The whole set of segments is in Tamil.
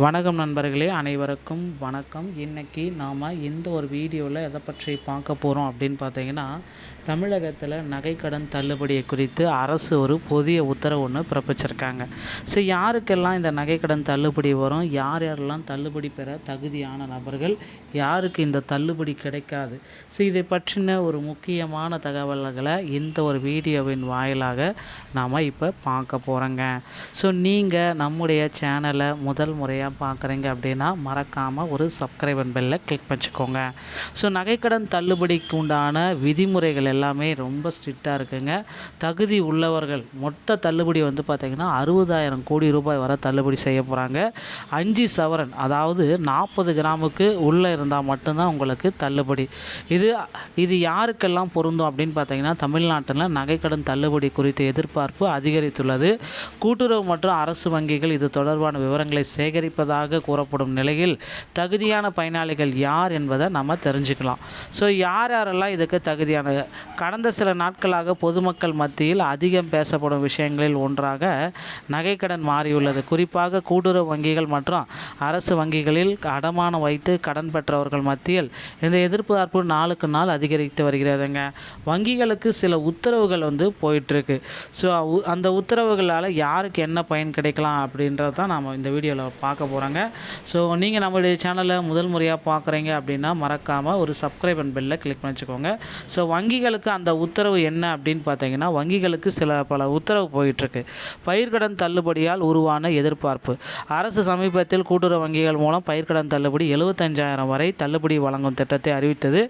வணக்கம் நண்பர்களே, அனைவருக்கும் வணக்கம். இன்றைக்கி நாம் இந்த ஒரு வீடியோவில் எதை பற்றி பார்க்க போகிறோம் அப்படின்னு பார்த்தீங்கன்னா, தமிழகத்தில் நகைக்கடன் தள்ளுபடியை குறித்து அரசு ஒரு புதிய உத்தரவு ஒன்று பிறப்பிச்சிருக்காங்க. ஸோ யாருக்கெல்லாம் இந்த நகைக்கடன் தள்ளுபடி வரும், யார் யாரெல்லாம் தள்ளுபடி பெற தகுதியான நபர்கள், யாருக்கு இந்த தள்ளுபடி கிடைக்காது, ஸோ இதை பற்றின ஒரு முக்கியமான தகவல்களை இந்த ஒரு வீடியோவின் வாயிலாக நாம் இப்போ பார்க்க போகிறோங்க. ஸோ நீங்கள் நம்முடைய சேனலை முதல் முறையாக பார்க்குறீங்க அப்படின்னா மறக்காமல் ஒரு சப்ஸ்கிரைப் பெல்லை கிளிக் பண்ணிக்கோங்க. ஸோ நகைக்கடன் தள்ளுபடிக்கு உண்டான விதிமுறைகள் எல்லாமே ரொம்ப ஸ்ட்ரிக்டாக இருக்குங்க. தகுதி உள்ளவர்கள் மொத்த தள்ளுபடி வந்து பார்த்திங்கன்னா 60,000 கோடி ரூபாய் வரை தள்ளுபடி செய்ய போகிறாங்க. 5 சவரன் அதாவது 40 கிராமுக்கு உள்ளே இருந்தால் மட்டும்தான் உங்களுக்கு தள்ளுபடி. இது யாருக்கெல்லாம் பொருந்தும் அப்படின்னு பார்த்தீங்கன்னா, தமிழ்நாட்டில் நகைக்கடன் தள்ளுபடி குறித்த எதிர்பார்ப்பு அதிகரித்துள்ளது. கூட்டுறவு மற்றும் அரசு வங்கிகள் இது தொடர்பான விவரங்களை சேகரிப்பதாக கூறப்படும் நிலையில் தகுதியான பயனாளிகள் யார் என்பதை நம்ம தெரிஞ்சுக்கலாம். ஸோ யாரெல்லாம் இதுக்கு தகுதியான, கடந்த சில நாட்களாக பொதுமக்கள் மத்தியில் அதிகம் பேசப்படும் விஷயங்களில் ஒன்றாக நகைக்கடன் மாறியுள்ளது. குறிப்பாக கூட்டுறவு வங்கிகள் மற்றும் அரசு வங்கிகளில் அடமானம் வைத்து கடன் பெற்றவர்கள் மத்தியில் இந்த எதிர்பார்ப்பு நாளுக்கு நாள் அதிகரித்து வருகிறதுங்க. வங்கிகளுக்கு சில உத்தரவுகள் போயிட்டுருக்கு. ஸோ அந்த உத்தரவுகளால் யாருக்கு என்ன பயன் கிடைக்கலாம் அப்படின்றது தான் நாம் இந்த வீடியோவில் பார்க்க போகிறாங்க. ஸோ நீங்கள் நம்மளுடைய சேனலை முதல் முறையாக பார்க்குறீங்க அப்படின்னா மறக்காமல் ஒரு சப்ஸ்கிரைப் பெல்லை கிளிக் பண்ணிச்சுக்கோங்க. ஸோ வங்கிகளுக்கு அந்த உத்தரவு என்ன அப்படின்னு பார்த்தீங்கன்னா, வங்கிகளுக்கு பல உத்தரவு போயிட்டுருக்கு. பயிர்க்கடன் தள்ளுபடியால் உருவான எதிர்பார்ப்பு. அரசு சமீபத்தில் கூட்டுறவு வங்கிகள் மூலம் பயிர்க்கடன் தள்ளுபடி 75,000 வரை தள்ளுபடி வழங்கும் திட்டத்தை அறிவித்தது.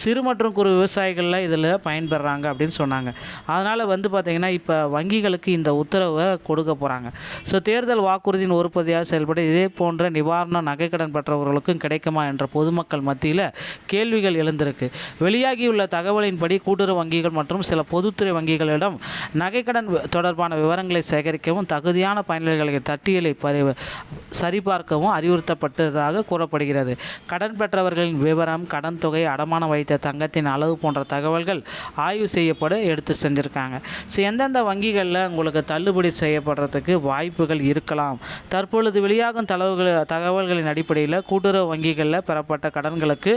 சிறு மற்றும் குறு விவசாயிகளில் இதில் பயன்பெறாங்க அப்படின்னு சொன்னாங்க. அதனால் பார்த்திங்கன்னா இப்போ வங்கிகளுக்கு இந்த உத்தரவை கொடுக்க போகிறாங்க. ஸோ தேர்தல் வாக்குறுதியின் ஒரு பகுதியாக செயல்பட இதே போன்ற நிவாரணம் நகைக்கடன் பெற்றவர்களுக்கும் கிடைக்குமா என்ற பொதுமக்கள் மத்தியில் கேள்விகள் எழுந்திருக்கு. வெளியாகியுள்ள தகவலின்படி கூட்டுறவு வங்கிகள் மற்றும் சில பொதுத்துறை வங்கிகளிடம் நகைக்கடன் தொடர்பான விவரங்களை சேகரிக்கவும் தகுதியான பயனாளிகளின் பட்டியலை சரிபார்க்கவும் அறிவுறுத்தப்பட்டதாக கூறப்படுகிறது. கடன் பெற்றவர்களின் விவரம், கடன் தொகை, அடமானம் வைத்த தங்கத்தின் அளவு போன்ற தகவல்கள் ஆய்வு செய்யப்பட எடுத்து செஞ்சுருக்காங்க. ஸோ எந்தெந்த வங்கிகளில் உங்களுக்கு தள்ளுபடி செய்யப்படுறதுக்கு வாய்ப்புகள் இருக்கலாம். தற்பொழுது வெளியாகும் தகவல்களின் அடிப்படையில் கூட்டுறவு வங்கிகளில் பெறப்பட்ட கடன்களுக்கு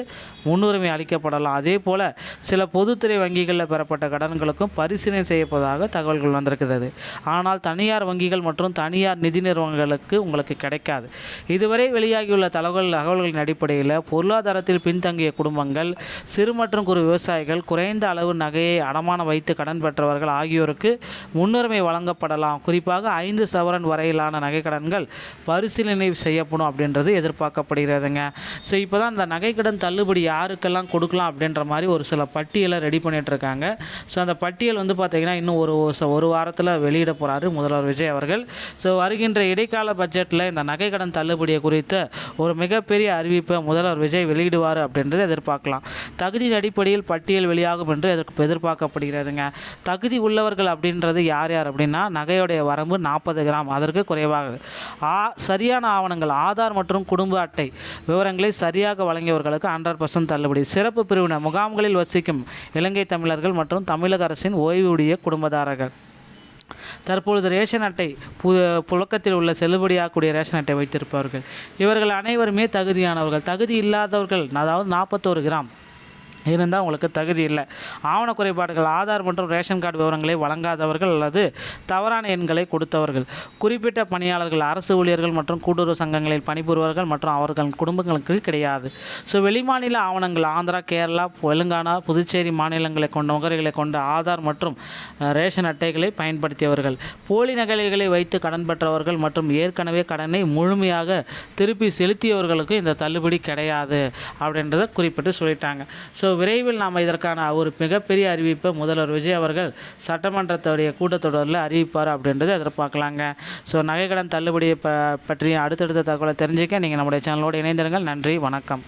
முன்னுரிமை அளிக்கப்படலாம். அதே போல் சில பொதுத்துறை வங்கிகளில் பெறப்பட்ட கடன்களுக்கும் பரிசீலனை செய்யப்போவதாக தகவல்கள் வந்திருக்கிறது. ஆனால் தனியார் வங்கிகள் மற்றும் தனியார் நிதி நிறுவனங்களுக்கு உங்களுக்கு கிடைக்காது. இதுவரை வெளியாகியுள்ள தகவல்களின் அடிப்படையில் பொருளாதாரத்தில் பின்தங்கிய குடும்பங்கள், சிறு மற்றும் குறு விவசாயிகள், குறைந்த அளவு நகையை அடமானம் வைத்து கடன் பெற்றவர்கள் ஆகியோருக்கு முன்னுரிமை வழங்கப்படலாம். குறிப்பாக 5 சவரன் வரையிலான நகைக்கடன்கள் பரிசீலனை செய்யப்படும் அப்படின்றது எதிர்பார்க்கப்படுகிறதுங்க. ஸோ இப்போ தான் இந்த நகைக்கடன் தள்ளுபடி யாருக்கெல்லாம் கொடுக்கலாம் அப்படின்ற மாதிரி ஒரு சில பட்டியலை ரெடி பண்ணிகிட்ருக்காங்க. ஸோ அந்த பட்டியல் பார்த்திங்கன்னா இன்னும் ஒரு வாரத்தில் வெளியிட போகிறாரு முதல்வர் விஜய் அவர்கள். ஸோ வருகின்ற இடைக்கால பட்ஜெட்டில் இந்த நகைக்கடன் தள்ளுபடியை குறித்த ஒரு மிகப்பெரிய அறிவிப்பை முதல்வர் விஜய் வெளியிடுவார் அப்படின்றது எதிர்பார்க்கலாம். தகுதியின் அடிப்படையில் பட்டியல் வெளியாகும் என்று எதிர்பார்க்கப்படுகிறதுங்க. தகுதி உள்ளவர்கள் அப்படின்றது யார் அப்படின்னா, நகையுடைய வரம்பு 40 கிராம் அதற்கு குறைவாக, சரியான ஆவணங்கள், ஆதார் மற்றும் குடும்ப அட்டை விவரங்களை சரியாக வழங்கியவர்களுக்கு 100% தள்ளுபடி. சிறப்பு பிரிவினர், முகாம்களில் வசிக்கும் இலங்கை தமிழர்கள் மற்றும் தமிழக அரசின் ஓய்வூதிய குடும்பதாரர்கள், தற்பொழுது ரேஷன் அட்டை புழக்கத்தில் உள்ள செல்லுபடியாகக்கூடிய ரேஷன் அட்டை வைத்திருப்பவர்கள், இவர்கள் அனைவருமே தகுதியானவர்கள். தகுதி இல்லாதவர்கள் அதாவது 41 கிராம் இருந்தால் உங்களுக்கு தகுதி இல்லை. ஆவண குறைபாடுகள், ஆதார் மற்றும் ரேஷன் கார்டு விவரங்களை வழங்காதவர்கள் அல்லது தவறான எண்களை கொடுத்தவர்கள், குறிப்பிட்ட பணியாளர்கள், அரசு ஊழியர்கள் மற்றும் கூட்டுறவு சங்கங்களில் பணிபுரிவர்கள் மற்றும் அவர்கள் குடும்பங்களுக்கு கிடையாது. ஸோ வெளிமாநில ஆவணங்கள், ஆந்திரா, கேரளா, தெலுங்கானா, புதுச்சேரி மாநிலங்களை கொண்ட முகவரிகளை கொண்ட ஆதார் மற்றும் ரேஷன் அட்டைகளை பயன்படுத்தியவர்கள், போலி நகல்களை வைத்து கடன் பெற்றவர்கள் மற்றும் ஏற்கனவே கடனை முழுமையாக திருப்பி செலுத்தியவர்களுக்கு இந்த தள்ளுபடி கிடையாது அப்படின்றத குறிப்பிட்டு சொல்லிட்டாங்க. ஸோ விரைவில் நாம் இதற்கான ஒரு மிகப்பெரிய அறிவிப்பை முதல்வர் விஜய் அவர்கள் சட்டமன்றத்துடைய கூட்டத்தொடரில் அறிவிப்பார் அப்படின்றத எதிர்பார்க்கலாங்க. ஸோ நகைக்கடன் தள்ளுபடியை பற்றி அடுத்தடுத்த தகவலை தெரிஞ்சுக்க நீங்கள் நம்முடைய சேனலோடு இணைந்திருங்கள். நன்றி, வணக்கம்.